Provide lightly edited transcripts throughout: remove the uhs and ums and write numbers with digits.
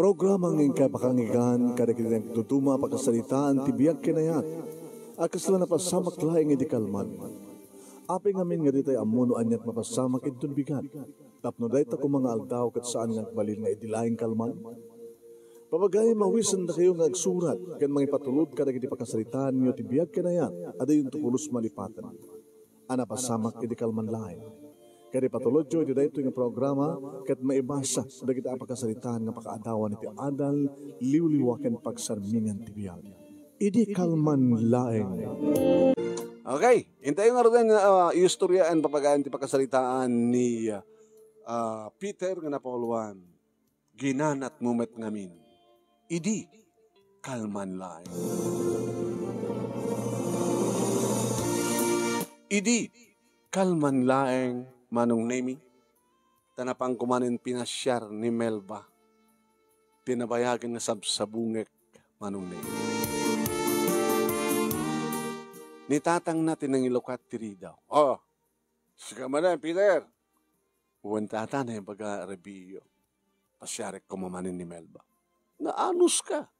Programang ingkay pakangigan, kadagitang tutuma pakasalitaan, tibiyag kinayat, akas lang napasamak laing idikalman. Aping amin nga ditay amuno anyat mapasamak itun bigat. Tapno day ta kung mga aldaw kat saan nga balil nga idilaing kalman. Pabagay mawisan na kayo nga agsurat, kan mga ipatulod ka nagiti pakasalitaan nyo tibiyag kinayat, ada yung tukulos malipatan. Ana pasamak idikalman laing. Kaya patulod jo, ito dahito yung programa, kat maibasa, dagiti apakasalitaan nga pakaadawan iti adal, liwliwakan pagsarmingan tibiyag. Idi kalman laeng. Okay, hintayin nga rin iustoryaan papagaan ti pakasalitaan ni Peter nga napawalwan. Ginanat mumet ngamin. Idi kalman laeng. Idi kalman laeng. Manong Nemi, tanapang kumanin pinasyar ni Melba, tinabayagan na sabsabungek, Manong Nemi. Nitatang natin ng ilukat tiri daw. Oh, sige man Peter. Uwan tata na yung pag-rebiyo. Pasyarek kumamanin ni Melba. Naanus ka.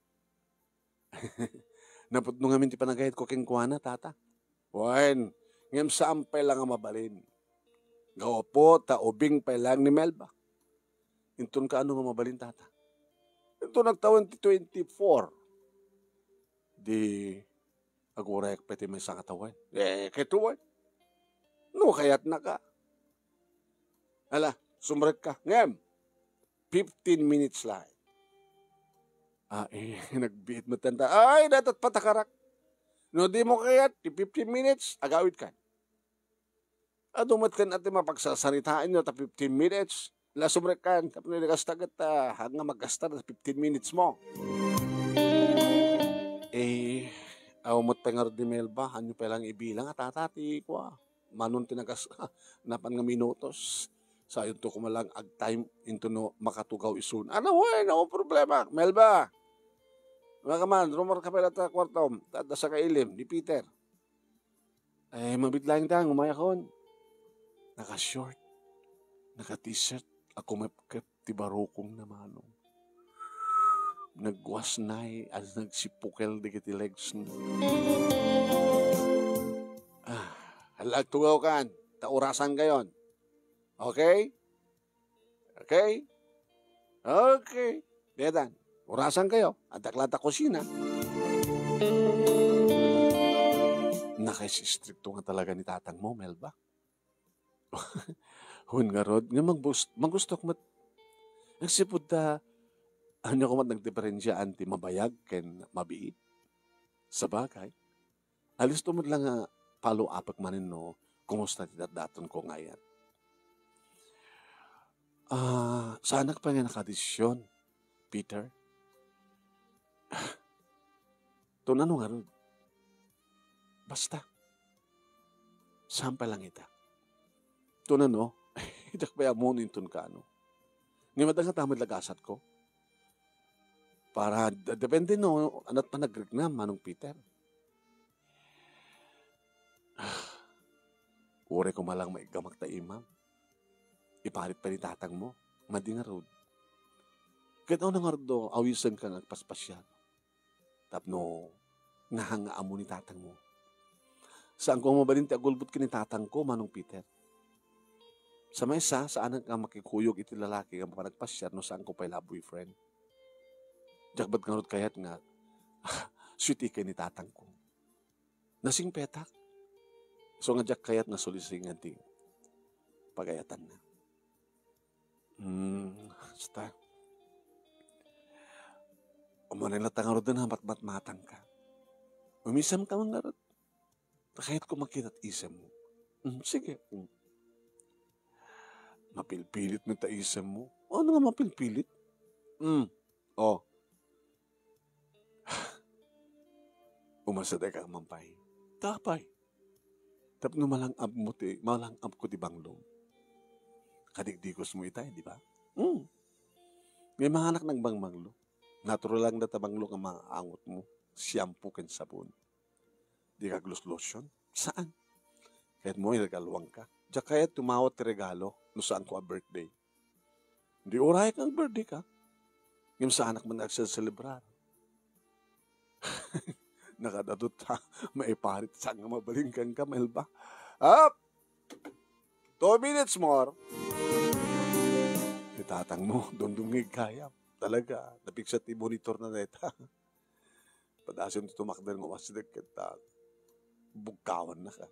Naputno ngamin ti panagayat ko kengkuana, tata. Wan, ngam saampay lang ang mabalin. Gawapo, taubing pa lang ni Melba. Intun ka ano nga mabalin, tata? Ito nagtawan 2024. Di, agurek pati may sa katawan. Ketuwan. No, kaya't na ka. Ala, sumrek ka. Ngem, 15 minutes lang. Nagbiit mo tanda. Ay, datat patakarak. No, di mo kaya't, 15 minutes, agawit ka. Adumat kan ati mapagsasaritain nyo ta 15 minutes. Lasumrek kan, tapos nilagastagat hanggang magkasta na 15 minutes mo. Awamot pa nga di Melba, hanyo pa lang ibilang at tatati ko Manon tinagas, napan nga minutos. Sayon to kumalang ag time into no makatugaw isun. Ano no problema. Melba, mga man, rumor ka pala ta kwartom, tada sa kailim, di Peter. Mabitlang tang, umayakon. Naka-short, naka-t-shirt, ako mapkep, ti barukong na manong. Nagwas na'y, as nagsipukel di kiti legs na. Halag tugaw kan, taurasan kayon. Okay? Okay? Okay. Dedan, urasan kayo, at daklata kusina. Nakais-stricto nga talaga ni tatang mo, Melba. Hun nga rod, nga magusto ko mat, nagsipod ta, ano ko mat nagdiferensya anti mabayag ken mabiit. Sa bagay, alis tumod lang nga palo apak manin no, kumusta ti daton ko ngayon. Sana ka pa nga nakadesisyon, Peter. Tunano nga rod, basta, sampa lang ita. Tunano, itak pa yamunin tun ka, no? Ni madang tamad lagasat ko. Para, depende no, anat pa nagregnam, manong Peter. Ure ko malang maigamak ta imam. Iparit pa ni tatang mo, madi nga road. Kahit ako nga do, awisan ka nagpaspasyan. Tapno, nahanga amo ni tatang mo. Saan ko mabalin ti agulbot ka ni tatang ko, manong Peter? Sa may saan ka makikuyog iti lalaki nga mapanagpasyar no saan ko pa'y boyfriend. Jakbat nga rod kayat nga, sweet ikay ni tatang ko. Nasing petak. So nga jak kayat nga sulisingan ti pagayatan na. Basta. Umanay na tanga rod na matmatang ka. Umisam ka mga rod. Kahit ko makita't isam mo. Sige. Mapilpilit na taisam mo. Ano nga mapilpilit? Umasaday ka mampay. Tapay. Tapno malangab mo malangab ko di banglong. Kadigdigos mo itay, di ba? May mga anak ng bangmanglo. Natural lang na tabanglo ang mga angot mo. Shampoo ken sabon. Di ka lotion. Saan? Kahit mo ilagalwang ka. Diya kaya tumawat ti regalo no saan ko a birthday. Di oray kang birthday ka. Yung sa anak mo nagsaselebrar. Nakadadot ha, maiparit sa nga mabalingkan ka, Melba. Up! 2 minutes more. Itatang mo, dundungig kaya. Talaga, napiksat i-monitor na neta. Padasim tumakdan ng umasidag kita, bugkawan na ka.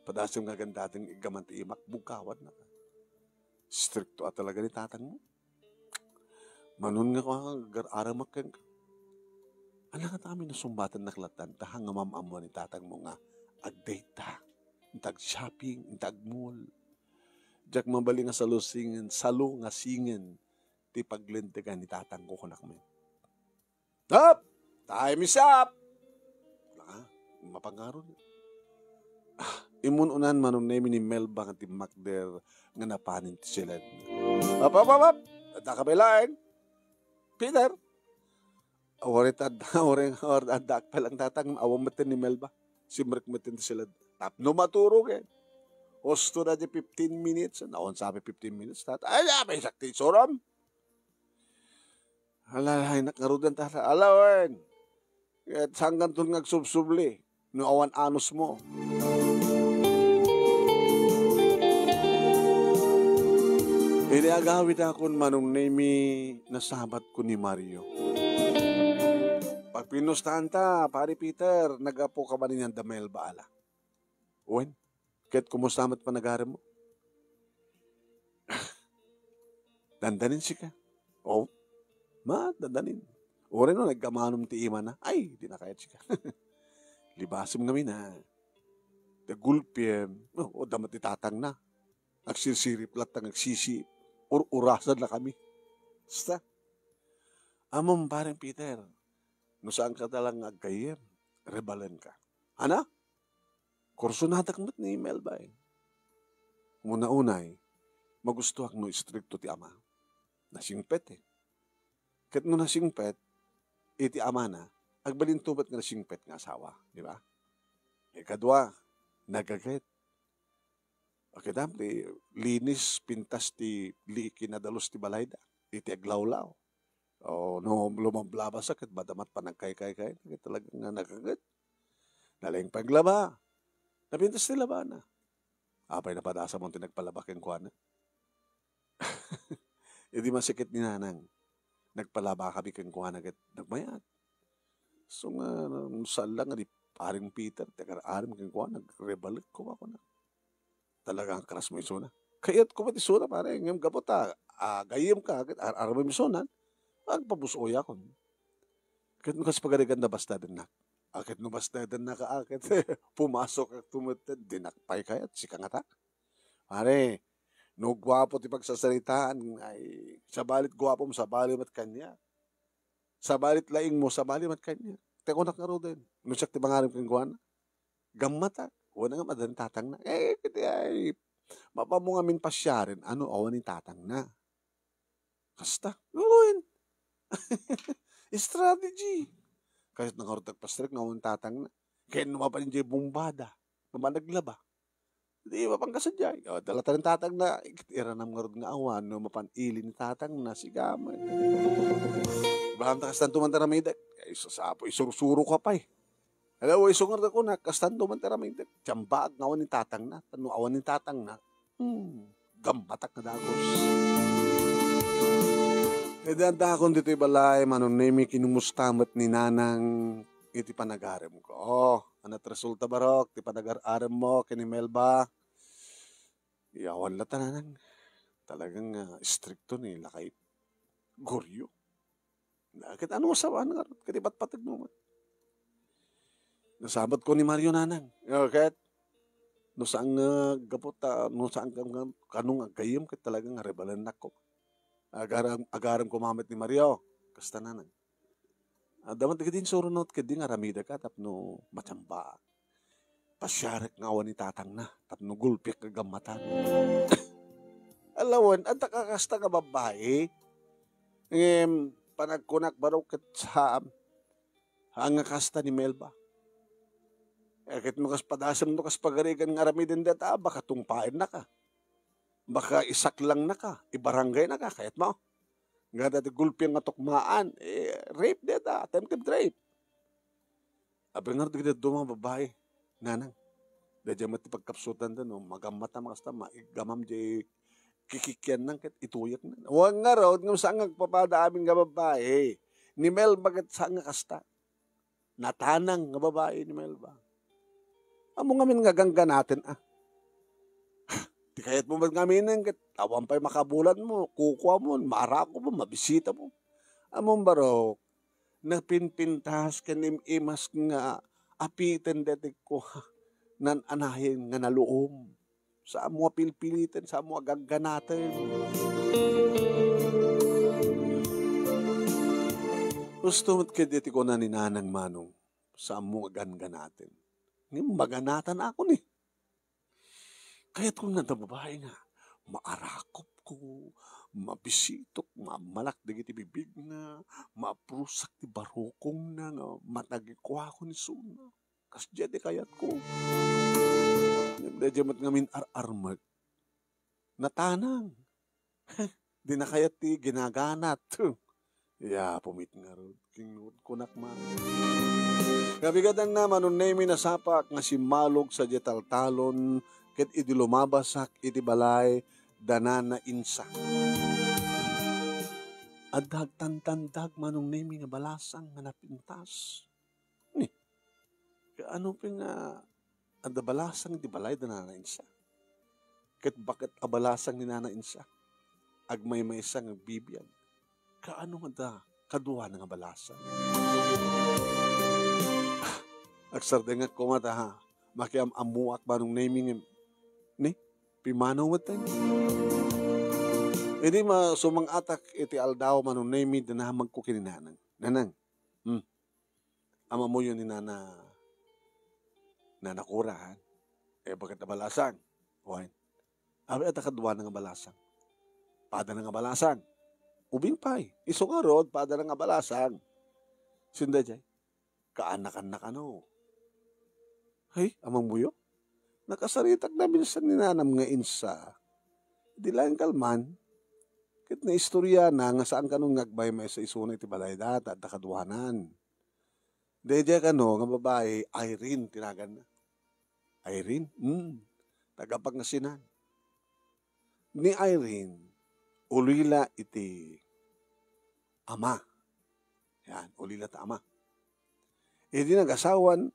Padasim nga gandating igamanti imak, bugkawan na ka. Stricto at talaga ni tatang mo. Manun nga ko ang aramak ka. Anak at amin na sumbatan na klatan, tahang nga mamamo ni tatang mo nga, ag-data, intag-shopping, intag-mall. Diyak mabali nga salo nga singen, ti paglintigan ni tatang ko kunak mo. Up! Time is up! Wala ka, mapangaro niya. Imununan manong nemi ni Melba nga ti Macder nga napanin ti sila. Up! Ada ka bailain? Peter? Awarit adak palang tatang awang matin ni Melba. Simrek matin ti sila. Tapno maturo ken. Osto na di 15 minutes. Naon sabi 15 minutes. Ay, may sakti soram. Alalay, nakarudan tata. Alawan. At hanggang tun ngagsubsubli. No awan anos mo. Iniagawid akon manong nemi nasabat ko ni Mario. Pag pinustahan ta, pari Peter, nagapo ka ba niyan damel baala? Uwen, kahit kumustamat pa nagari mo? Dandanin si ka. Oh, dandanin. Ore no, nagkamanom ti ima na. Ay, di na kayat si ka. Libasim kami na. Nagulpiem. O, damat itatang na. Agsirsirip lat ang agsisi. Urasan na kami. Basta. Amom parang Peter. No saan ka talang agkayem. Rebalen ka. Ana? Kurso natakmat ni Melba eh. Una-unay, magustuhak no istrikto ti ama. Nasingpet eh. Kat no nasingpet, iti ama na, agbalintubat nga nasingpet nga asawa. Di ba? Ikadwa, nagaget. Okay, dami, linis, pintas ti kinadalos ti balayda. Iti aglawlaw. O no, lumamblaba sakit, badamat pa nagkay-kay-kay. Talagang nga nagaget. Naling paglaba. Napintas ti laba na. Apay na padasa mong tinagpalabakin ko na. Hindi masikit ni nanang. Nagpalaba kami kang kuha na nagmayat. So nga, saan lang, di paring Peter, arim kang kuha, nagrebalik ko ako na. Talagang karas mo isuna. Kaya't ko pati isuna, pare, ngayon gapota, gayim ka, aram mo isunan, agpabusoy ako. Kahit mo kasi pagaligan na basta din na. Akit no basta din na kaakit, pumasok at tumutad, dinakpay kaya't si kangata. Pare, no gwapo ti pagsasalitaan, ay sabalit gwapo mo, sabalit mat kanya. Sabalit laing mo, sabalit mat kanya. Teko nakaro din. No siyak ti mangarim kang guwana. Gammata. Wala nga madaling tatang na. Kiti ay, mapamo nga min pasyarin, ano, awan ni tatang na. Kasta, gawin. Strategy. Kahit nangarutag pastrik, awan tatang na. Kaya numapanin dyan bumbada. Mamanaglaba. Di ba pang kasadyay? O, dala ta rin tatang na, ira nam nga nga awan, no, mapanili ni tatang na, sigaman. Baham ta kastan tumanta na may dag. Ay, sasapo, isurusuro ka pa eh. Hello, isungar ko na, kastan tumanta na may dag. Tiyambag, awan ni tatang na. Tano, awan ni tatang na. Gambatak na dagos. E danda akong dito'y balay, manunemi kinumustamat ni nanang iti panagarem ko. Oh, anat resulta barok, ti panagarem mo, kini Melba. Iyawan lata nanang. Talagang stricto ni lakay goryo. Nakit ano masawaan nga, katipat patag mo man. Nasabat ko ni Mario nanang. Okay? No saan gapota, no saan kanong agayim, kat talagang rebalan na ko. Agaram kumamit ni Mario. Kasta nanang. Damat ka din surunot ka din aramida ka, tapno matamba. Pasyarek nga awan ni tatang na, tapno gulpik ka gamatan. Alawan, at kakasta ka babae, panagkunak baraw kat sa hanga kasta ni Melba. Kahit mo kas padasam no kas pagarigan nga aramidin data, baka tungpain na ka. Baka isak lang na ka, ibarangay na ka, kahit mo. Nga dati gulpi nga tukmaan, rape deta, attempted rape. Abi nga rin dito mga babae, nanang. Dadya mati pagkapsutan doon, no? Magamata makasta, maigamam di kikikyan nang ket ituyak na. Huwag nga raw, nga saan nga papada aming nga babae. Ni Melba ket saan nga kasta. Natanang nga babae ni Melba. Amo nga min nga gangga natin, Di kaya't mo magkaminin, ket awan pa'y makabulan mo, kukuha mo, maarako mo, mabisita mo. Among barok, napinpintas imas nga apitin detik ko, nan anahin nga naluom. Sa mga pilpilitin, sa mga gagganatin. Gusto mo't kaditi ko na ni Nanang Manong sa mga ganganatin. Ngayon, maganatan ako ni. Kaya't kung natababae nga, maarakop ko, mabisitok, mamalak dagiti bibig na, maprusak ti barukong na, nga matagikwa ko ni Suna. Kasya di kayat ko. Nagdadyamat ngamin ar-armag. Natanang. Di na kayat ti ginaganat. Pumit nga ro. Kingut kunak ma. Kabigadan naman, nun na nasapak nga si Malog sa jetaltalon, ket iti lumabasak iti balay danana insa. Adag tantandag manong nemi nga balasang nga napintas. Ni, ano pa nga ada balasang iti balay danana insa. Ket bakit abalasang ni nana insa? Agmay may isang bibiyag. Kaano nga da kaduwa nga balasang? Agsarda nga kumata ha. Makiam amuak manong nemi nga ni, pimanaw mo tayo. Hindi sumang atak iti aldaw manunay danamag ko kininanang. Nanang, ama mo yun ni nanakurahan. Bakit nabalasang? Wine. Abi at akadwa nga balasang. Pada nga balasang. Ubing pay. Iso nga rod, pada nga balasang. Sinda jay, kaanak-anak ano. Hey, amang buyo? Nakasaritak namin sa ninanam nga insa. Di lang kalman, kit na istorya na nga saan ka nung nagbay may sa isunay ti balay data at nakaduhanan. Deja ka no, nga babae, Irene, tinagan na. Irene? Tagapag nga sinan. Ni Irene, ulila iti ama. Yan, ulila ta ama. Di nag-asawan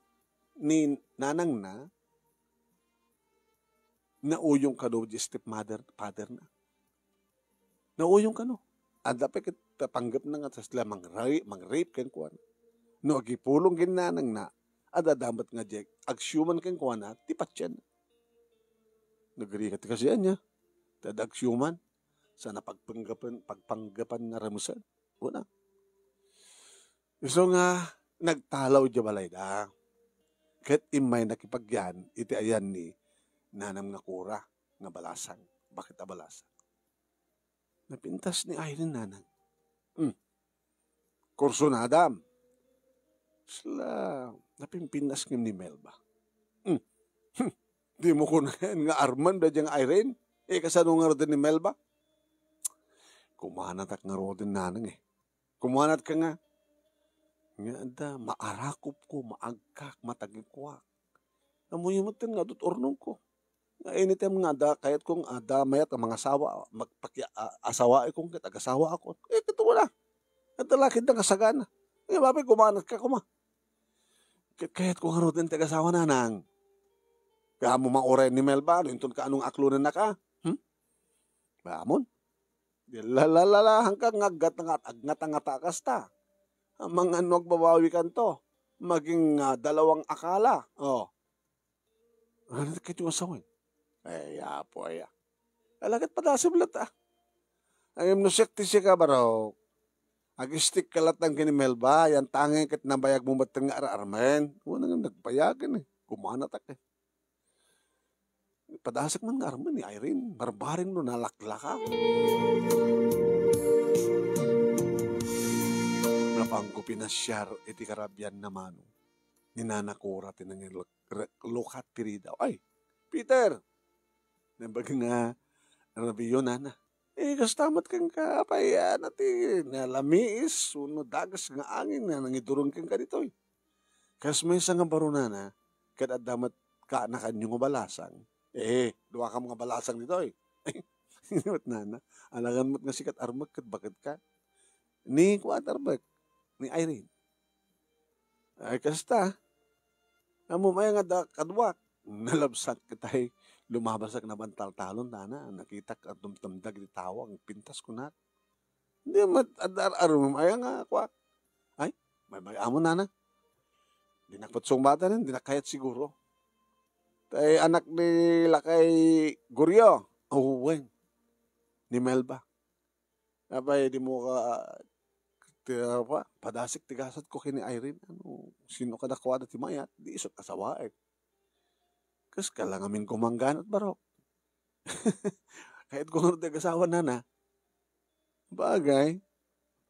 ni nanang na, nauyong ka daw di stepmother, father na. Nauyong ka no. At dapat panggap na nga sa sila mang-rape ken kuwan. No, agipulong ginanang na, at adamat nga jek, agsyuman ken kuwan na, tipat yan. Nagrikat kasi yan niya. Tad agsyuman, sana pagpanggapan nga ramusan. Una. So nga, nagtalaw di balay da. Ket imay nakipagyan, iti ayan ni nanam nga kura, nga balasang. Bakit abalasang? Napintas ni Irene nanang. Kurso na Adam. Sila, napimpinas ng ni Melba. Di mo ko na yan nga Arman da diyang Irene. Kasano nga rodin ni Melba? Kumanat ak nga rodin nanang Kumanat ka nga. Nga da, maarakop ko, maagkak, matagikwak. Amoy mo nga dut ornong ko. Anytime nga da, kahit kung ada mayat ang mga asawa, asawa kong ag-asawa ako. Ito wala. Ito lakid na kasagana. Babi, kumanat ka kuma. Kahit kung ano din tag-asawa na nang. Kaya mo maoray ni Melba, yun ka anong aklunan na ka. Bamon. Lalalahan ka ngat-ngata kasta. Ang mga nagbabawi kan to. Maging dalawang akala. Ano kayo asawin? Apo. Alagat padasib lat Ang imnosekti siya ka baro. Agistik kalat ng kinimelba. Yan tangin kat nabayag mo batang nga ararmen. Wala nga nagpayagan Kumanatak Padasak man nga armen ni Irene. Barbaring no nalaklaka. Napangko pinasyar iti karabyan naman. Ninanakura tinangin lukat tiri daw. Ay, Peter! Nabag nga, nabiyo nana. Kastamat kang kapaya natin, nalamiis, suno dagas nga angin na nangidurong kang ka dito. Kas may isang nga barunana, kada damat ka na kanyong balasang, duwa ka mga balasang dito. Hinimot na, alagan mo't nga sikat armag kat bakit ka? Ni Quarterback, ni Irene. Ay kasta, amo may nga kadwak, nalabsak kitay, lumabasak na bantal-talon na nakita ka dumdamdag di tawang, pintas ko na. Hindi mat adar-arum, ay nga kwa. Ay, may amo na. Di nakpatsong bata rin, di nakayat siguro. Tay anak ni Lakay Guryo, wen, ni Melba. Abay, di mo ka, padasik tigasat ko kini Irene, sino ka nakwa na timayat, di isot kasawa Kas ka lang amin kumangganat barok. Kahit kung ano asawa na. Bagay.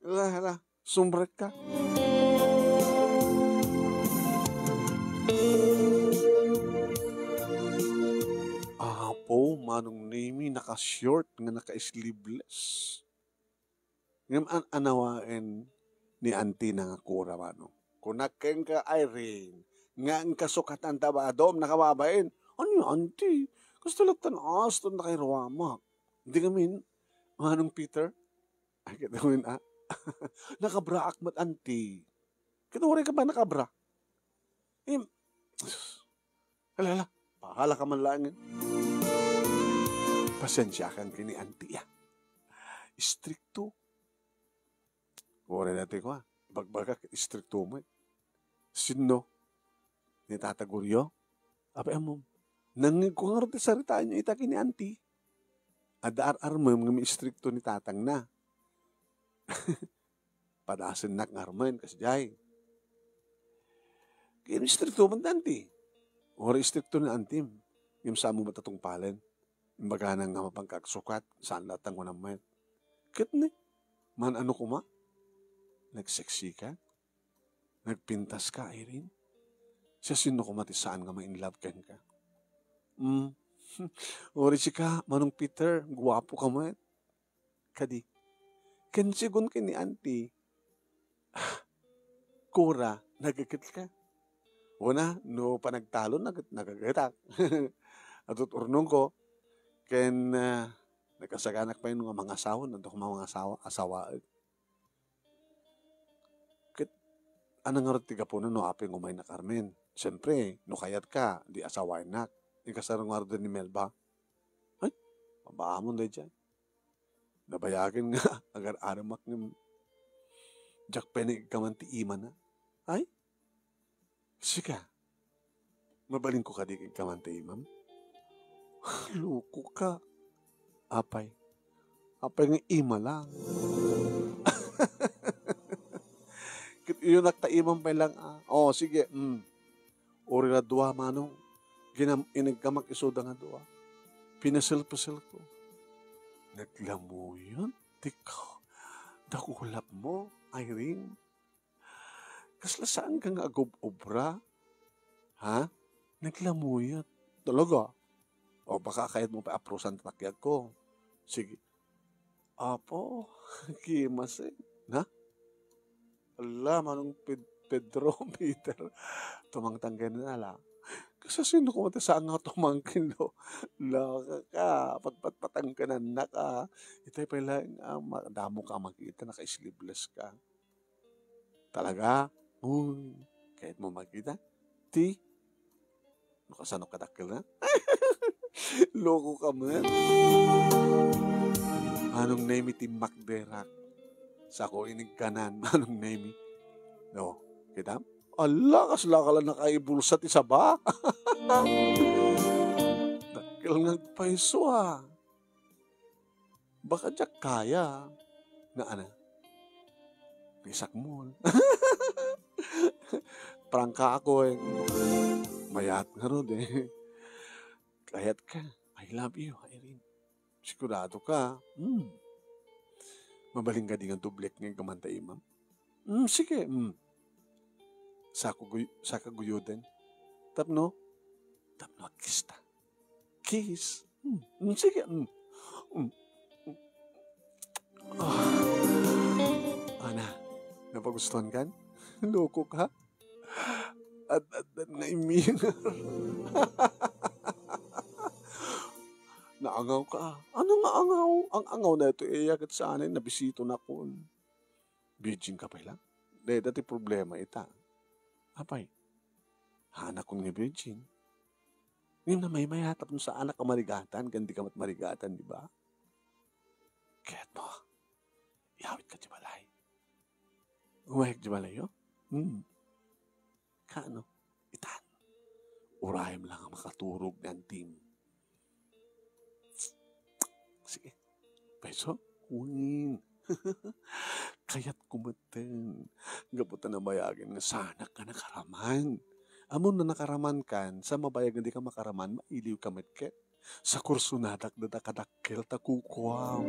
Hala, sumbrek ka. Apo, manong name naka-short nga naka-sleeveless. Ngayon anawain ni auntie na nga kura manong. Kunakeng ka Irene, nga ang kasukatan tabadom nakababain. Ano yung auntie? Gusto lang tanas, doon na kay Ruwamak. Hindi kami, manong Peter? Ay, kitawin nakabra akmat auntie. Kitawin ka ba nakabra? Halala, pahala ka man lang. Pasensya kang kini auntie. Istrikto. Kore natin ko Bagbaga, istrikto mo Sino? Ni Tata Guryo? Apa mo? Nangig ko nga rin saritaan niyo itaki ni auntie. Adar-ar mo mga istrikto ni tatang na. Padasin nak ngarman kasi jay. Kaya istrikto man auntie. Or istrikto ni auntie. Yung sa mo matatong palen. Yung baga nang nga mapangkagsukat. Saan latang ko naman. Kit ni. Man ano ko ma? Nagseksi ka? Nagpintas ka, Irene? Siya sino ko mati saan nga ma-inlove ken ka? Ori si ka, manong Peter, guwapo ka mo Kadi. Ken sigun ken ni auntie. Kura, nagagit ka. Una, no panagtalo, nagagatak. At urnong ko, ken nagkasaganak pa yun mga asawa, nandok mga asawa. Anang nga tiga po no apeng umay na Carmen. Siyempre, no kayat ka, di asawain nak. Ikasarang nga rin ni Melba. Ay, mabaamon na dyan. Nabayagin nga, agar aramak ng Jack Penig kamanti iman na. Ay, sika, mabaling ko ka di kamanti imam. Luko ka. Apay nga ima lang. Yun nagtaimang pa lang. Sige. Ori na duwa manong. Inagkamak isoda nga duwa. Pinasil-pasil ko. Naglamu yun. Tikaw. Dakulap mo, Irene. Kasla saan ka nga agob-obra? Ha? Naglamu yun. Talaga? O baka kahit mo pa aprosan takyag ko. Sige. Apo. Kimas Na? Allah, manong Pedro, Peter, tumangtanggan na lang. Kasi sino ko mati saan nga tumangkin do? Laka ka, pagpatpatang ka na naka. Itay pa lang, damo ka makita, naka-sleeveless ka. Talaga? Uy, kahit mo makita, ti, nakasano ka dakil na? Loko ka man. Anong name iti Macderak? Sa ko inig kanan, manong name. No, kita? Allah, kasla ka lang nakaibulsat isa ba? Dakil nga paiso Baka diyak kaya. Na ana? Pisak mo. Prangka ako Mayat nga ron Kayat ka. I love you, Irene. Sigurado ka. Mabaling ka di nga dublek ng kamantay, ma'am. Sige. Sa kaguyudan. Tapno, kiss ta. Kiss. Sige. Ana, napagustuhan kan? Loko ka? At naimingar. Naangaw ka. Ano nga angaw? Ang angaw na ito, agad sa anin, nabisito na ko. Virgin ka pa lang? Dati problema ita. Apay, hanak kong ni virgin. Ngayon na may mayatap mo sa anak ka marigatan, gandi ka mat marigatan, di ba? Kaya mo, iawit ka di balay. Umayag di balay, yo? Kaano? Itan. Urayam lang ang makaturog ng team. Sige. Peso? Uwin. Kaya't kumatan. Gaputan na bayagin nga sana ka nakaraman. Amon na nakaraman kan, sa mabayag hindi ka makaraman, mailiw ka metket. Sa kurso nadak na kadakkel takukwam.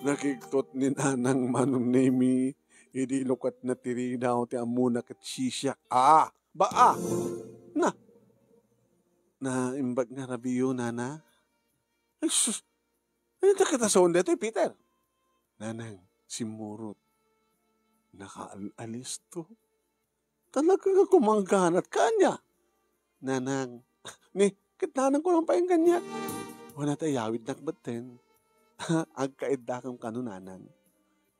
Nakiktot ni nanang manong nemi, hindi lukat na tirinaw ti amuna kat sisyak. Baa! Na imbag nga rabiyo, nana. Ay, sus! Ano kita sa onda ito, Peter? Nanang, si Murot. Nakaalis to. Talaga ka kumangganat kanya. Nanang, kitnanang ko lang pa yung kanya. Wala tayawid nakbaten. Agkaidakang kano, nanang.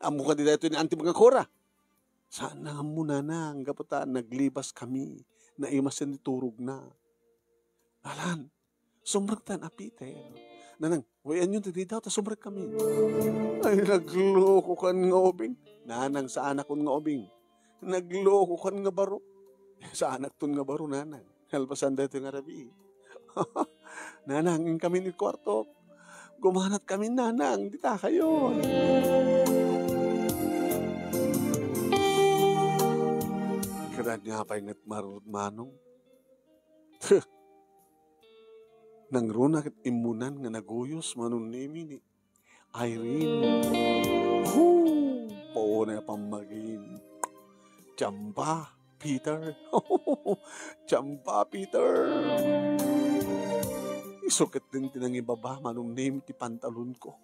Amo ka dito ni Auntie mga kora. Sana mo, nanang, kapata naglibas kami. Naimasan ni turog na. Alan, sumrag tan Peter. Nanang, wayan yun tadi daw, ta sumrag kami. Ay, nagloko kan nga obing. Nanang, sa anak kon nga obing. Nagloko kan nga baro. Sa anak ton nga baro, nanang. Halpasan dito nga rabi. Nanang, yung kami ni kwarto. Gumanat kami, nanang. Dita kayo. Kaya nga pa yung marunod manong. Nang runa kat imunan nga naguyos manunimi ni Irene. Pao na pamagin. Chamba, Peter. Chamba, Peter. Isukit din tinang ibaba manunimi ti pantalon ko.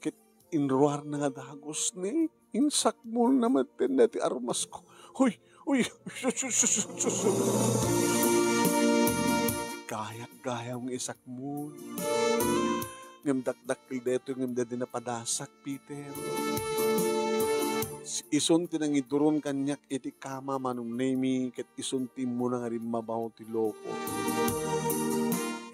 Kit inruar na nga dagos ni. Insakmol naman din na ti armas ko. Huy. Gaya mong isak mo. Ngam dakdakil deto ngam dadi na padasak, Peter. Isun tinang iduron kanyak iti kama manong nemi ket isun mo na nga rin mabaw ti loko.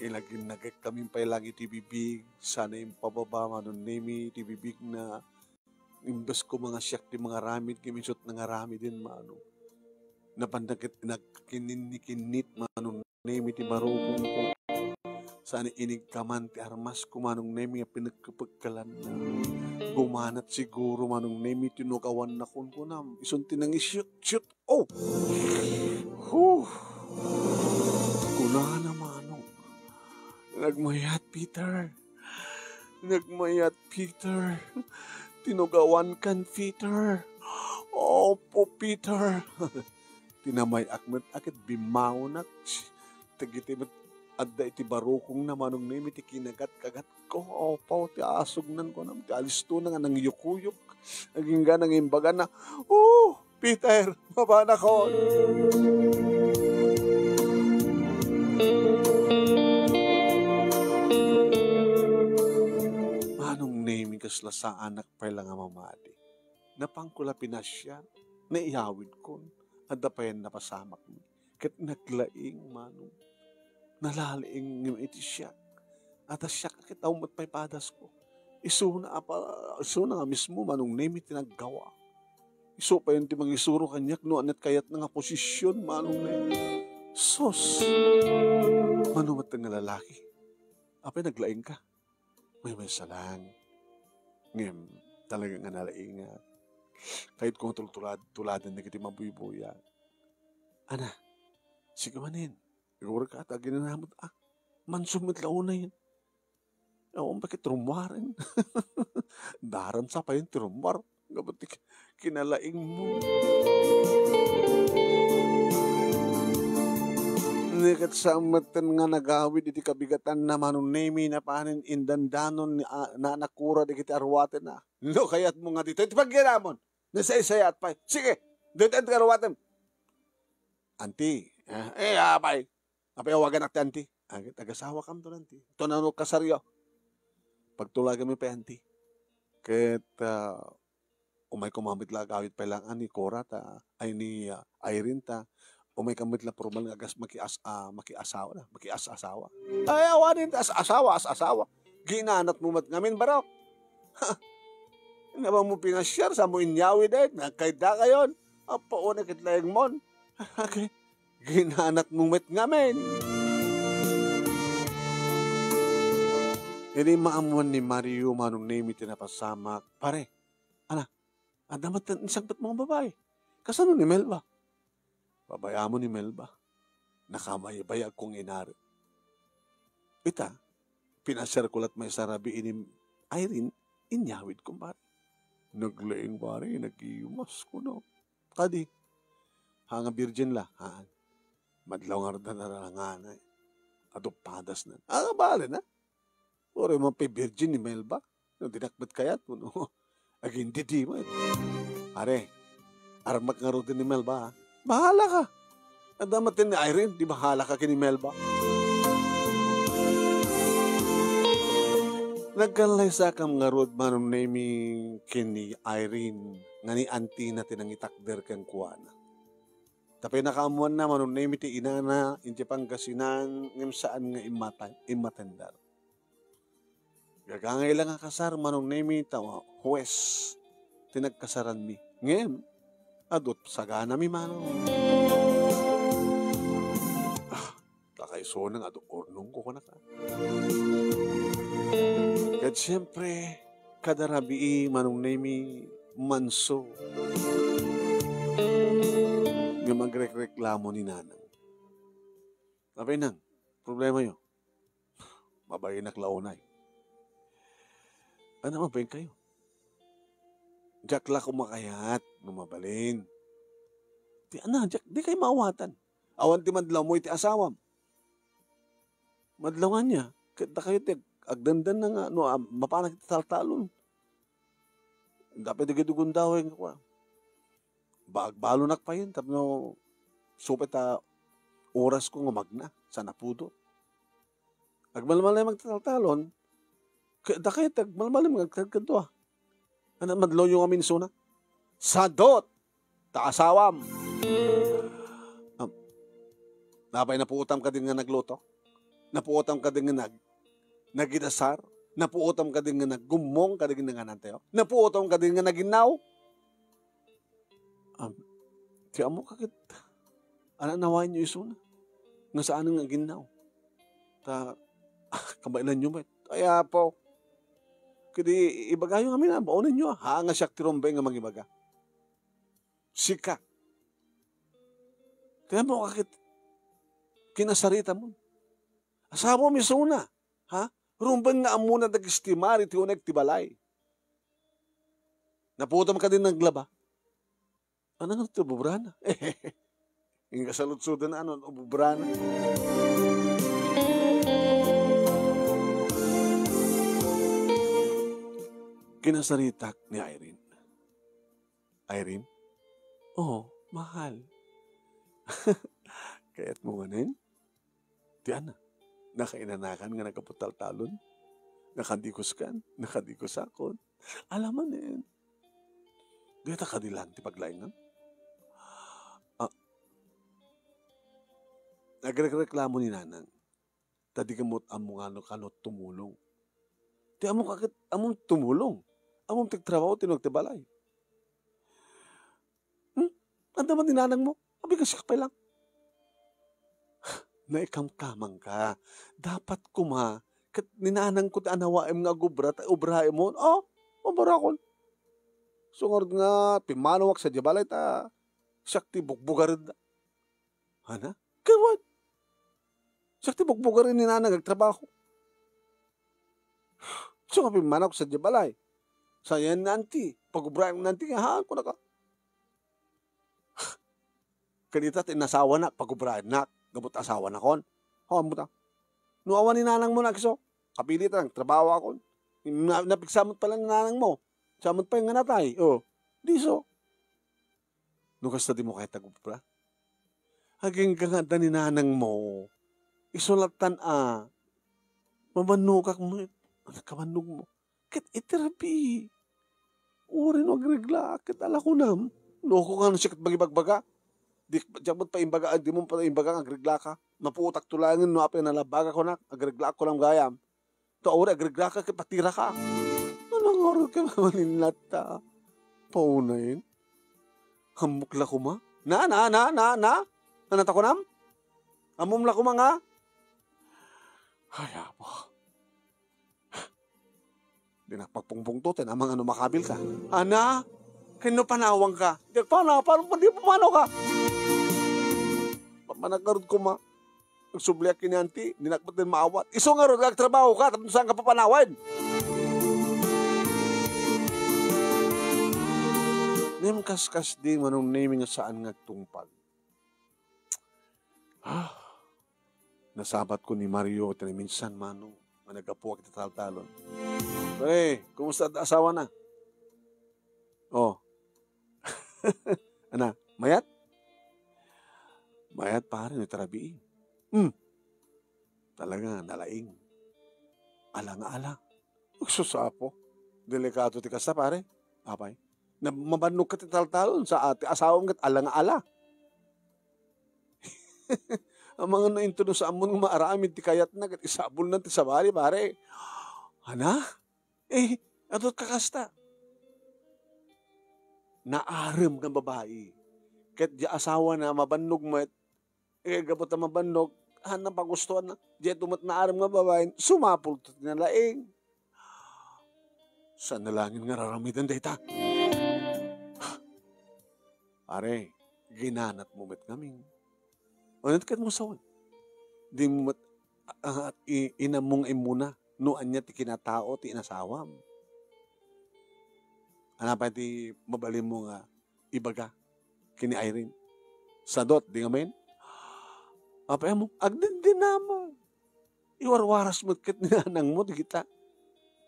Ilagin nagek kami pa ilang iti bibig. Sana yung pababa manong nemi iti bibig na imbes ko mga siyak ti mga ramid kimisot na nga ramid din mano. Napandagit nagkinit manong nemi ti barukong ko. Sana inig kaman ti armas ko manong nemi nga pinagkapagkalan na. Gumanat siguro manong nemi tinukawan na kunkunam. Isun tinang isyut. Oh! Kuna na manong. Nagmayat, Peter. Tinugawan kan, Peter. Opo, Peter. Tinamay akmet akit bimaunak. Tagitimet adda iti barukong na manong nemi ti kinagat-kagat ko. Opo, ti asugnan ko nam. Ti alisto na nga nang yukuyuk. Naging nga nang imbaga na, Peter, mabana ko. Manong nemi kasla sa anak pa lang nga mamadi. Napangkula pinasya, naiyawid ko. Adda pa yan napasamak mo. Kat naglaing manong. Nalalaing ng iti siya. At siya kakitaw mo't pa'y padas ko. Iso na nga mismo manong nemi tinaggawa. Iso pa yun timang isuro kanyak no anat kayat na nga posisyon manong nemi. Sos! Manumat nga lalaki. Apay naglaing ka. May salang. Ngem, talaga nga nalaingat. Kahit kung tuladan na kiti mabuy-buya. Ana, sige manin. Igor ka ata ginanamot. Mansumit launa yun. Ewan bakit rumwarin. Daran sa pa yun ti rumwar. Gabatik kinalaing mo. Nikat sa amatan nga nagawid iti kabigatan na manunemi na panin indandanon na nakura di kiti arwaten na. No, kayat mo nga dito. Ito pagkiramon. Nasay-sayat pa. Sige, dito at arwaten. Anti, apay. Apay awagan akti anti. Tagasawa kam to nanti. Ito na no kasaryo. Pagtulagan mi pa anti. Ket umay kumamit la gawit pa lang ani Cora ta ay ni Irene ta. Umay kamit la formal nga gas makiasawa na, makiasawa. Ay awanin ta asawa. Ginanat mo mat ngamin barok. Nga ba mo pinasyar sa mo inyawi dahil nagkayda kayon. Apo na kitlayang mon. Okay. Ginanat mo mat ngamin. Ini maamuan ni Mario manong name tinapasamak. Pare, damat isang mong babae. Kasano ni Melba? Babaya mo ni Melba. Nakamayabaya kong inari. Ita, pinasar ko lat may sarabi ini Irene, inyawid ko ba? Naglaing pare, nag-iumas ko no. Kadi, hanga virgin la, haan. Madlaw nga na naranganay. Adopadas na. Bale na. Ore mo pa virgin ni Melba. No, dinakbat kayat mo no. Aging didi mo. Pare, armak nga rin ni Melba ha. Bahala ka. Adamatin ni Irene, di bahala ka kini Melba. Nagkalay sa kam nga rod manong name kini Irene nga ni auntie na tinangitakder kang kuwana. Tapi nakaamuan na manong name ti inana inti Pangasinan ngem saan nga imatendar. Gagangay lang nga kasar manong name tawa huwes tinagkasaran mi. Ngem adot sagana mi mano. Kakaiso nang adot ornong ko na ka. At siyempre, kadarabi manong name manso. Nga magreklamo ni nanang. Abay nang, problema yun. Mabay naklaunay. Ano mabay kayo? Jack la kumakayat, numabalin. Di kayo maawatan. Awan ti madlaw mo iti asawam. Madlawan niya. Kita kayo ti agdandan na nga, mapanak iti taltalon. Dapat di gidugun daw yung kwa. Balonak pa yun. Tapno, supet oras ko nga magna sa napudo. Agmalmalay magtataltalon, da kayo agmalmalay magkagkanto Ano madlaw yung amin suna? Sadot! Taasawam! Napay napuutam ka din nga nagluto? Napuutam ka din nga nagidasar? Napuutam ka din nga naggumong ka din nga nantayo? Napuutam ka din nga naginaw? Kaya mo kakit, nawain nyo isuna? Nga saan nga ginaw? Kabailan nyo ba? Kaya po, kadi ibagayo nga mina, baunin nyo nga siyak tirombay nga magibaga. Sika. Kaya mo kakit, kinasarita mo. Asawa mo misuna. Rumban nga amuna nag-istimari ti unag tibalay. Naputam ka din naglaba. Ano nga ito, bubrana? Yung kasalutsudan na bubrana. Kinasaritak ni Irene. Irene? Oo, mahal. Kaya't mo ganin? Diyan na. Nakainanakan nga nakaputal-talon. Nakadikos akon. Alaman eh. Gata kadilan ti paglaingan. Nagreklamo ni nanang. Tadi kamot among kanot tumulong. Ti among tumulong. Among tigtrabaho tinagtibalay. Ang daman ni nanang mo. Abi kasi kapay lang. Naikamkamang ka. Dapat kat ninanang ko anawaim nga gubra, ubrahe mo. Mabarakon. Sungod nga, pimanawak sa dibalay sakti bukbugarin na. Hana? Kawad. Sakti bukbugarin ni nanang nagtrabaho. So nga pimanawak sa dibalay. Sayan nanti. Pag-ubrahe mo nanti, haan ko na ka. Kanita tinasawa na, pag-ubrahe na. Gabot asawa na kon. Hawan mo ta. Nuawan ni nanang mo na kiso. Kapilit lang, trabaho ako. Napigsamot pala ni nanang mo. Samot pa yung nanatay. Oh, di so. Nukas na di mo kahit tagupra. Haging kaganda ni nanang mo. Isulatan mamanukak mo. Anak kamanug mo. Kit iterapi. Uri no agregla. Kit ala ko nam. Loko ka na siya bagibagbaga. Di jamot pa imbaga. Di mo pa imbaga agregla ka. Maputak tulangin no apin nalabaga ko na. Agregla ko lang gayam. To uri agregla ka kit patira ka. Anong oras ka maninlata? Paunayin. Hamukla ko ma. Na. Nanata ko nam? Amumla ko nga. Ay, po. Di nakapagpungbong to, tinamang ano makabil ka. Ana, kino panawang ka? Di paano ka? Pamanagkarod ko ma. Nagsubliak kini auntie, di nakapag din maawat. Iso nga ron, nagtrabaho ka, tapos saan ka papanawan? Nim kaskas di manong naming saan ngagtungpag. Nasabat ko ni Mario, minsan manong, managapo kita taltalon. Pre, kumusta asawa na? Oh. Ana, mayat? Mayat pare, ni tarabiing. Talaga, nalaing. Ala. Susapo. Delikado ti kasta pare. Apay. Na mabanog ka ti taltalon sa ate asawang kat ala. Ang mga nainto sa amon ng maaramid ti kayat na kat isabol na ti sabali pare. Ana? Adot kakasta. Naaram kang babae. Kat di asawa na mabanog mo gabot na mabanog, hanang pagustuhan na, di tumat naaram nga babae, sumapul to tinalaing. Saan nalangin nga raramidan dayta? Pare, ginanat mo met kaming. Anat kat mo sawan. Di mo mat, inamong imuna, noan niya ti kinatao, ti inasawam. Anapay ti mabalim mo nga, ibaga, kini Irene. Sadot, di nga main? Apay mo, agdin naman. Iwarwaras mo kit ninanang mo, di kita.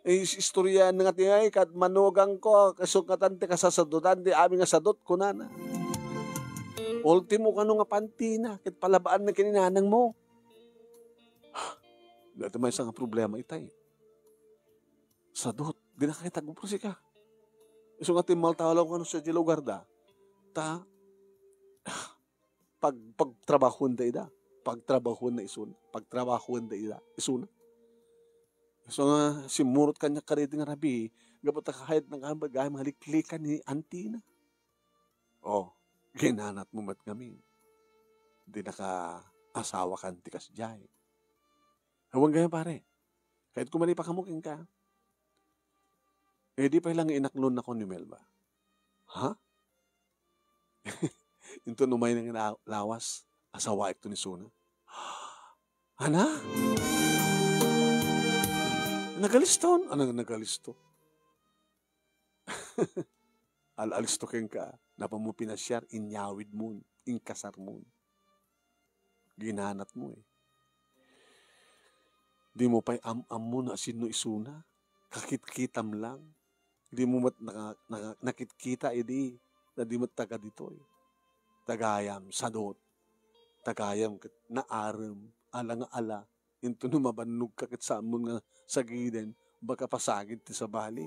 Istorya nga ti ay, kat manugang ko, kasukatan ti kasasadutan, di aming nga sadot ko na. Ultimo ka nga pantina, kit palabaan na kininanang mo. Dito may isang problema itay. Sadot, di nakakitagpusi ka. Iso nga timaltalaw ka sa lugar da, pagtrabahon da ida. Pagtrabahon na isuna. So nga, simurot kanya kariti nga rabi, gabot kahit ng kabagay, maliklikan ni Antina. Ginanat mo mat kami. Di naka-asawa kan tikas jay. Hawang ganyan pare. Kahit kumali pa kamuking ka. Di pa ilang inaklon na ko ni Melba. Ha? Ito numay ng lawas. Asawa ito ni Suna. Ana? Nagaliston? Anong nagalisto? Alisto keng ka. Napamupinasyar, inyawid mo, inkasar mo. Ginanat mo Di mo pa'y am mo na sino isuna. Kakit-kitam lang. Di mo mat nakit-kita na di mat taga dito Tagayam, sadot. Tagayam kat naaram, ala, into numabanog ka kat samon nga sagiden, baka pasagid ti sa bali.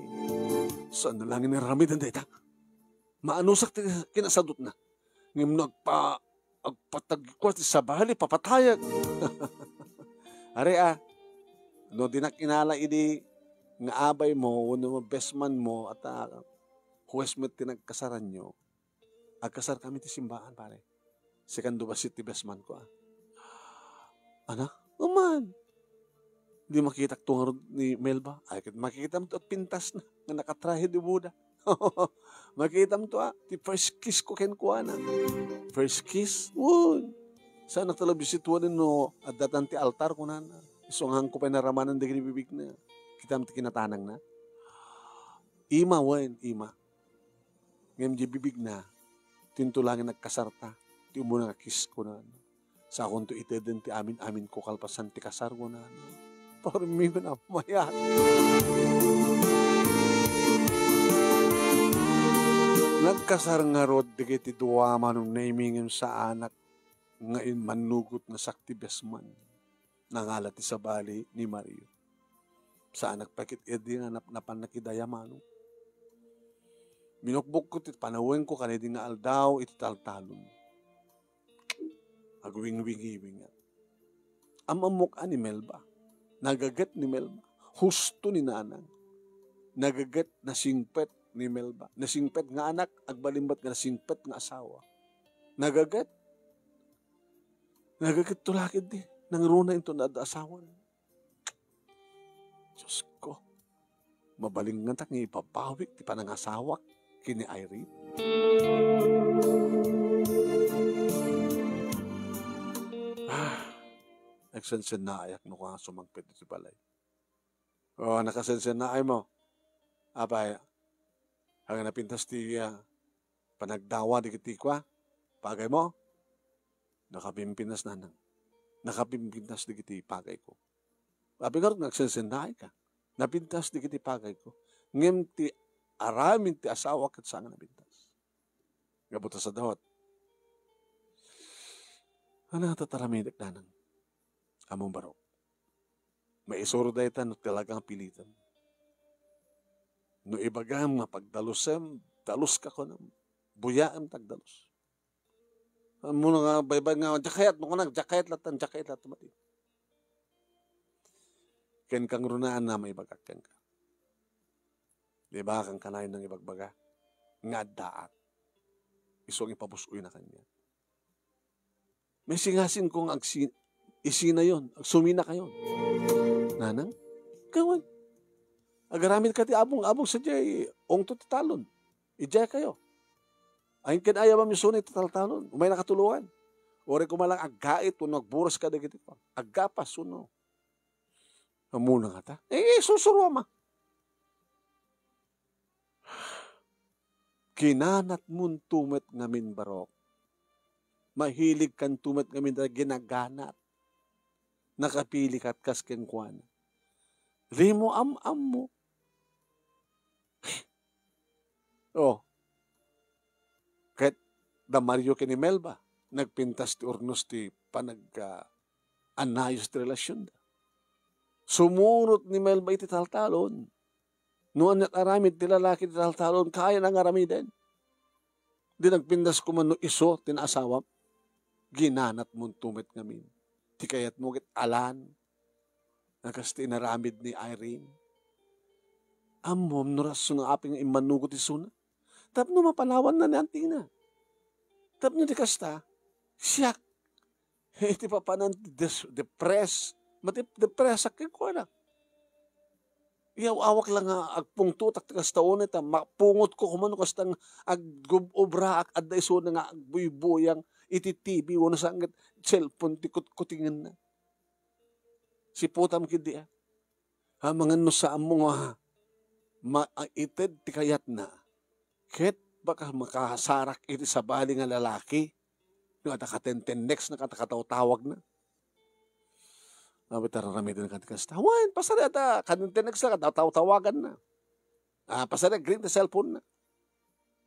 Saan na lang inaramidan dita? Maanusak ti kinasadot na. Ngim agpatagkwa ti sa bali, papatayag. Are no dinakinala nga abay mo, no bestman mo, at huwes mo tinagkasaran nyo, agkasar kami ti simbahan pare. Sekando ba si tibesman ko Ana? Aman. Di makita tungar ni Melba. Ay, makikita mo to at pintas na nakatrahe di Buda. Makita mo to ti first kiss ko ken kuha na. First kiss? Sana talabisituan no at datan ti altar ko na. Isunghan ko pa naramanan di kinibibig na. Kita mo ti kinatanang na. Ima. Ngayon di bibig na. Tintulangin nagkasarta. Di mo na kiss ko na. Sa akong to itedin ti amin ko kalpasan ti kasargo na. Parang na mayat. Nagkasar nga rod di kiti duwa manong naimingin sa anak ngayon manugot nga sakti besman. Nangalat ti sabali ni Mario. Sa anak pakit edi nga napan nakidaya manong. Minukbok ko ti panawin ko kanedi nga aldaw iti taltalon. Agwing-wingi-wing nga. Amamok ni Melba. Nagagat ni Melba. Husto ni nanang. Nagagat na singpet ni Melba. Nasingpet nga anak, agbalimbat nga nasingpet nga asawa. Nagagat. Nagagat tulakid di. Nangruna ito na asawa. Diyos ko. Mabaling nga tak nga ipapawik ti panangasawak kini Irene. Nagsensen na ayak no kung sumagpit iti balay. O, nakasensen na ay mo. Apay, hanggang napintas ti panagdawa di kiti kwa. Pagay mo, nakapimpinas na nang. Nakapimpinas di kiti pagay ko. Apay nga nagsensen na ay ka. Napintas di kiti pagay ko. Ngem ti aramin ti asawa kat saan nga napintas. Gabuta sa dahot. Ano tataramidak na nang. Among barok. May isuro da ita no talagang pilitan. No ibagam mapagdalusem, dalus ka ko na. Buyaam tagdalus. Muna nga baybay nga, jakayat mo ka na, jakayat latan mati. Ken kang runaan na may bagak ken ka. Di ba kang kanayin ng ibagbaga? Nga daat. Isong ipabusoy na kanya. May singasin kong isina yon, sumina kayo. Nanang, kawan. Agaramit ka ti abong sa jay, ong to titalon. Ijay kayo. Ayin kinaya mamisunay titaltalon. Umay nakatulungan. Ore ko malang agkait, kung nagburas ka na giti pa. Aggapas, suno. Amuna nga ta. Susuruwa ma. Kinanat mun tumet ngamin barok. Mahilig kan tumet ngamin na ginaganat. Nakapili kat kas kenkwan. Rimo am mo. Oh. Kahit da Mario kini Melba, nagpintas ti ornos ti anayos ti relasyon da. Sumunot ni Melba iti taltalon. Noon at aramid ti lalaki ti taltalon, kaya nang aramiden. Di nagpintas ko man no iso, tinasawam. Ginanat mong tumit ngamin. Ti kayat mo alan, nakas ti inaramid ni Irene. Amom, nuraso ng aping imanugot ti suna. Tapno mapalawan na ni Antina. Tapno di kasta, siyak. Iti papanan depress. Depress akin ko na. Iyaw-awak lang nga agpungtutak ti kasta unit. Mapungot ko kumano kastang agubobra ak adda iso na nga agbuyboyang iti TV. Wano sanggat cellphone ti kutingan na. Si putam kidi mga no sa among maited ti kayat na. Ket baka makasarak iti sabali nga lalaki. Yung atakatenten next na katakataw-tawag na. Nabitar rami din katikasta. Wan, pasari ata. Kanenten next na katataw-tawagan na. Pasari green ti cellphone na.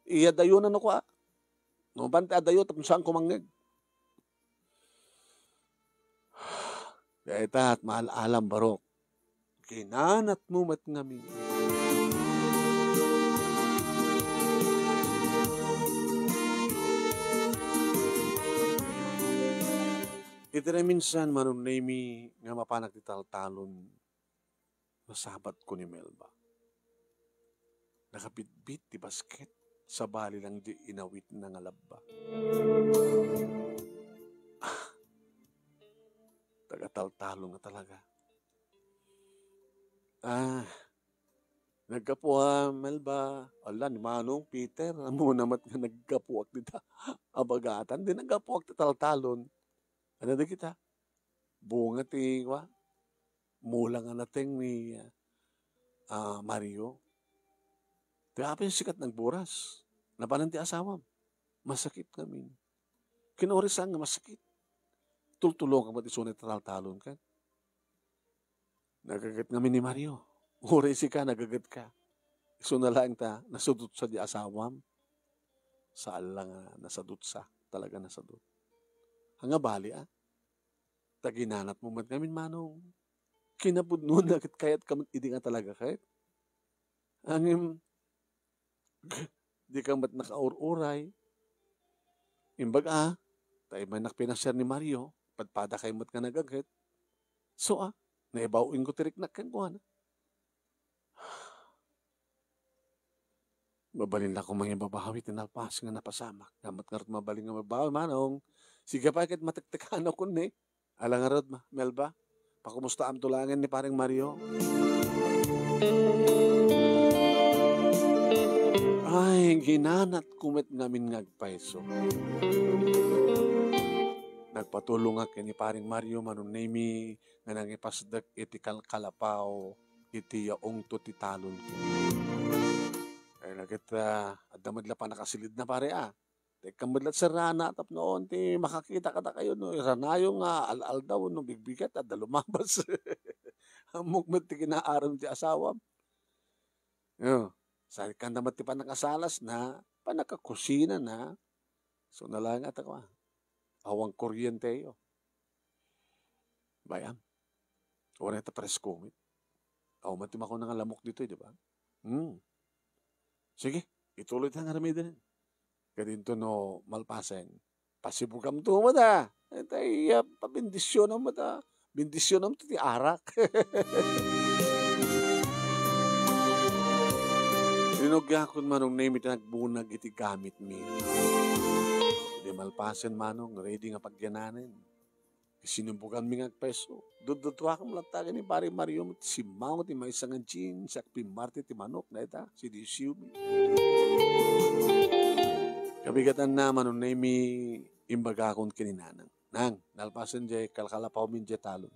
Iya dayo na no ko No bante adayo tapos saan kumangeg. Kaya ita at mahal alam barok. Kinanat mo mat ngamin. Ito na minsan manunaymi nga mapanak ti taltalon na sabat ko ni Melba. Nakabitbit ti basket sa bali lang di inawit na nga labba. Taga-taltalon nga talaga. Nagkapuha, Melba. Ala, ni Manong Peter. Amo namat nga nagkapuak dita. Abagatan. Di nagkapuak ti taltalon. Ano na kita? Bunga ti, mula nga nating ni Mario. Tiapin sikat nagburas. Napanan ti asawam. Masakit kami. Kinorisan nga masakit. tultulong ka mati sunay tataltalon ka. Nagagat ngamin ni Mario. Uri si ka, nagagat ka. Iso na lang ta, nasudot sa di asawam. Saan lang nasadot sa. Talaga nasadot. Hanga bali taginanat mo man ngamin manong. Kinapudnon na kayat kamot idi nga talaga kahit. Angim, di ka mat nakaur-uray. Imbag tayo man nakpinasyar ni Mario, padpada kay mat nga nagagit. So naibawin ko tirik na kan na. Mabalin na ko mga babawi, tinalpas nga napasamak. Damat nga rin mabalin nga mabawi, manong. Sige pa, kahit matiktikan ako ni. Alang nga rin, Melba, pakumusta ang tulangan ni paring Mario. Ay, ginanat kumit ngamin ngagpaiso. Nagpatulong nga ni paring Mario, manunemi, nga nangipasdak iti kalapaw, iti yaong to titalon ko. Ay nagit adamadla pa nakasilid na pare Teka madlat sa rana tap noon ti makakita ka kayo no ranayo nga al daw no bigbigat at lumabas. Amok met ti kinaaram ti asawam. Yo, sa kan damat ti panakasalas na panakakusina na. So nalang at ako awang kuryente yo. Bayam. Ora ta presko mit. Aw matim ako nang lamok dito, di ba? Sige, ituloy ta nga ramay din. Kadinto no malpasen. Pasibugam to mata. Tay pabindisyon ang mata. Bindisyon ang ti arak. Inugyakon manong name iti nagbunag iti gamit mi. Di malpasen manong ready nga pagyananin. Sinumbukan mi nga peso. Dudutwa ka malatagan ni pare Mario si Mao ti may sangan chin sa pimarte ti manok na ita si Disiu. Kabigatan naman nung mi imbaga akong kininanang. Nang, nalpasan jay kalkalapaw min jay talon.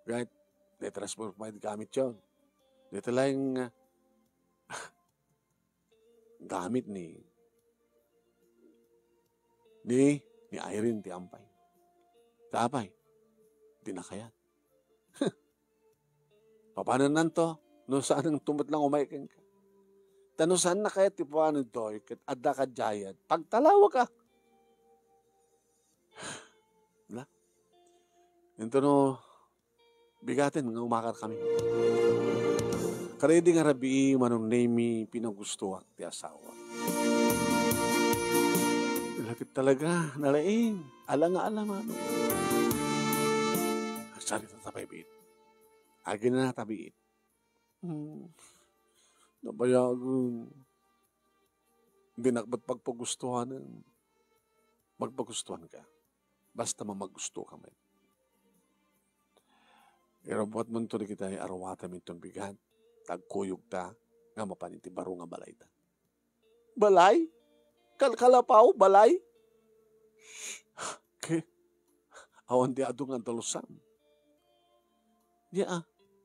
Right? Netransport pa yung gamit yun. Dito lang gamit ni Irene ti Ampay. Tapay, di na kayat. Paano nanto? No saan ang tumot lang umaykin ka? Tano saan na kaya tipuan ito? Adda ka jayad. Pagtalawa ka. Wala. Ito no, bigatin nga umakar kami. Karedi nga rabi manong name pinagustuhan ti asawa. Lakit talaga, nalaing. Alang ano. Sari sa tabiit. Agi na tabiit. Nabayagon. Hindi nakba't pagpagustuhan. Magpagustuhan ka. Basta mamagusto ka man. Irabot mo ito na kita arawata min itong bigan. Tagkuyog ta. Nga mapaniti baro nga balay ta. Balay? Kalkalapaw? Balay? Okay. Awan di adong ang dalusan.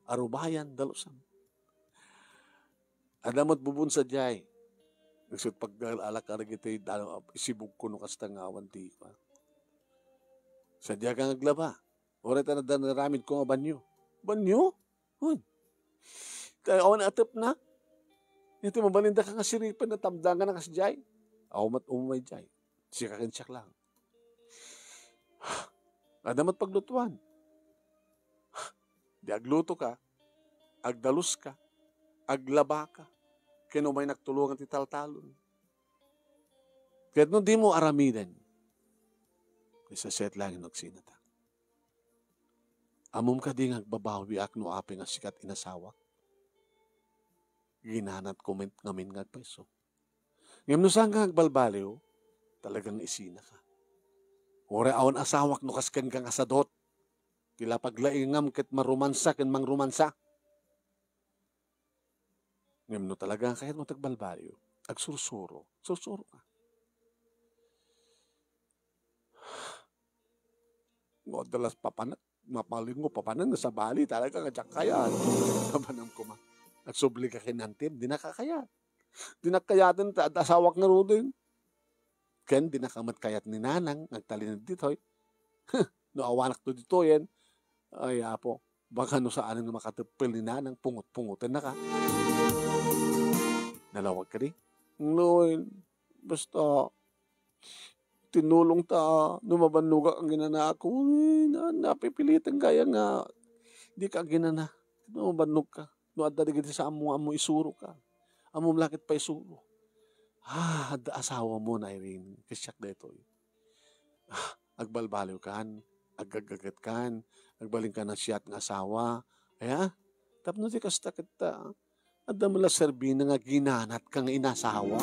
Arubayan dalusan. Adamot bubun sa jay. Nagsut pag-alak ka rin isibog ko no kastangawan di ka. Sadya ka naglaba. Oray ta na naramid ko nga banyo. Banyo? Hun. Kaya awan atap na. Ito mabalinda ka nga siripan na tamdangan na kasjay. Awamat umay jay. Sikakinsak lang. Adamat paglutuan. Di agluto ka, agdalus ka, aglaba ka, kino may nagtulungan ti taltalon. Kaya no di mo aramidan, isa set lang yung nagsinata. Amom ka di ngagbabawi ak no apeng nga sikat inasawa. Ginanat comment ngamin ngagpeso. Ngayon no saan ka ngagbalbaliw, talagang isina ka. Ore awan asawak no kasken kang asadot. Kila paglaingam ket marumansa ken mangrumansa. Ngem no talaga kahit mo tagbalbalyo, agsursuro, sursuro ka. Ngo dalas papanat, mapalin mo papanan sa bali talaga kadyak kaya. Kabanam ko ma. Nagsubli ka kinantib, di nakakayat. Di nakayatan ta asawak na rodin. Ken di nakamat kayat ni nanang nagtalin ditoy. No awanak to dito yan, ay apo, baka no saan nga makatapil ni nanang pungot-pungutan na ka. Nalawag ka di? No, basta tinulong ta, numabanuga ang ginana ako, napipilitan kaya nga, di ka ginana, numabanog ka, no adda digiti sa amo isuro ka, amo lakit pa isuro. Da asawa mo na Irene, kasyak dito. Agbalbaliw kan, agagagat kan, agbaling ka na siya at ng asawa, kaya, tapno di kasta kita, adda mo la serbi na nga ginanat kang inasawa.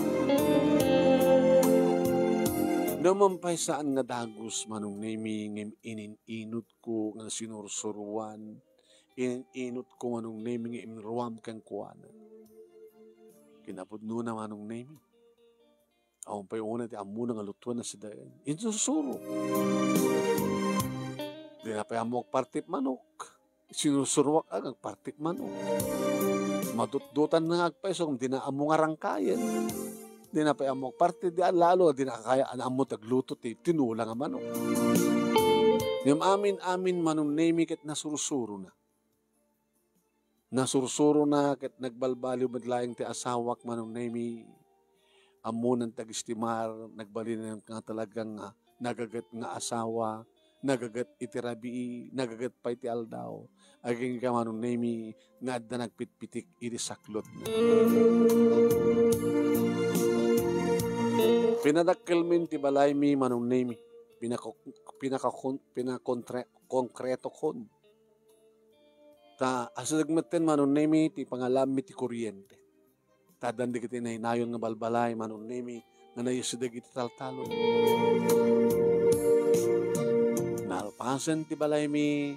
Namampay saan nga dagos manong naming ininot ko nga sinursuruan, ininot ko manong naming imruam kang kuwanan. Kinapudno na manong naming. Awang pa'y una ti amo nga lutuan na si dayan. Insusuro. Di na pa'y amo agpartip manok. Sinusuruak ang agpartip manok. Madutdutan na agpaiso kung di na amo nga rangkayan. Di na pa'y amo agpartip. Di lalo di na kaya ang amo tagluto ti tinula nga manok. Yung amin manong nemi ket nasursuro na. Nasursuro na ket nagbalbaliw madlayang ti asawak manong nemi. Amo ng tag-istimar, nagbalin nga talagang nagagat nga asawa, nagagat itirabi, nagagat pa iti aldaw. Aging ka manong nemi, nga adda nagpitpitik iti saklot na. Pinadakkel min ti balay mi manong nemi, pinakongkreto kon. Ta asadagmaten manong nemi, ti pangalam mi ti kuryente. Tadan di kiti na hinayon nga balbalay, manon nemi, nga nayusidag iti taltalo. Nalpasan ti balay mi,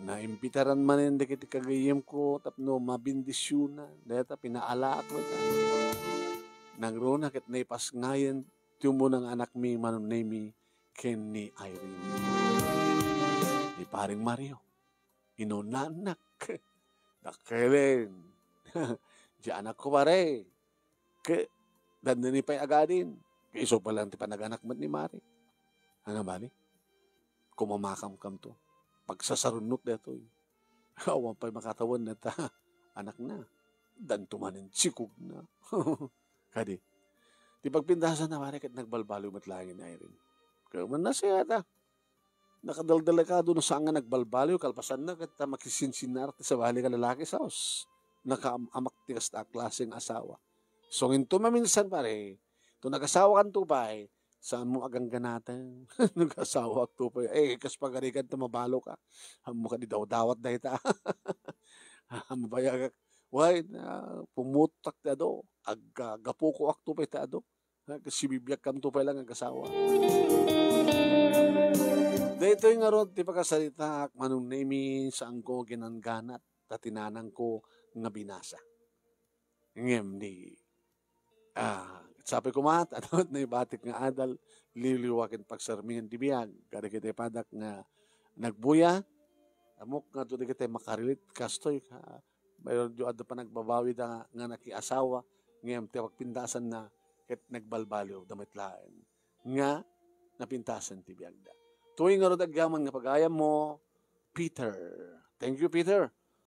naimbitaran manin di kiti kagayim ko, tapno mabindisyonan, dahita pinaalaak mo ta. Nangruna ket naipas ngayon, tumo ng anak mi, manon nemi, ken ni Irene. Ni paring Mario, inunanak, nakelen, di anak ko pare. Ke, dandani pa'y agadin. Ke iso pa lang ti panaganak mat ni Mari. Ano ba ni? Kumamakam to. Pagsasarunok na ito. Awan pa'y makatawan na ta. Anak na. Dantumanin sikog na. Kadi. Di pagpindasan na Mari kat nagbalbalo mat langin na rin. Kaya man na siya ta. Nakadaldalakado na saan nga nagbalbalo. Kalpasan na kat makisinsinar sa bali ka lalaki sa os. Nakaamak tigas na klaseng asawa. So, nginto maminsan pare, to nag-asawa kan tupay, saan mo agang ganatan? Nag-asawa kan tupay, kas pagarikan tumabalo ka. Hamo ka di daw-dawat na ita. Hamo bayagak, why, pumutak ta do, gapuko ak tupay ta do. Kasi bibiyag kam tupay lang ang asawa. Dito yung arod, di pagkasalita, manong nemi, saan ko ginangganat, tatinanang ko, nga binasa. Ngem ni sabi ko mat, at na ibatik nga adal, liliwakin pagsarmingan di biyag, kada kita padak nga nagbuya, amok nga to di kita makarilit, kastoy ka, mayroon yung adda pa nagbabawi da nga nakiasawa, ngem ti pagpintasan na, ket nagbalbaliw, damit lain, nga napintasan ti biyag da. Tuwing nga rodagyaman nga pagayam mo, Peter. Thank you, Peter.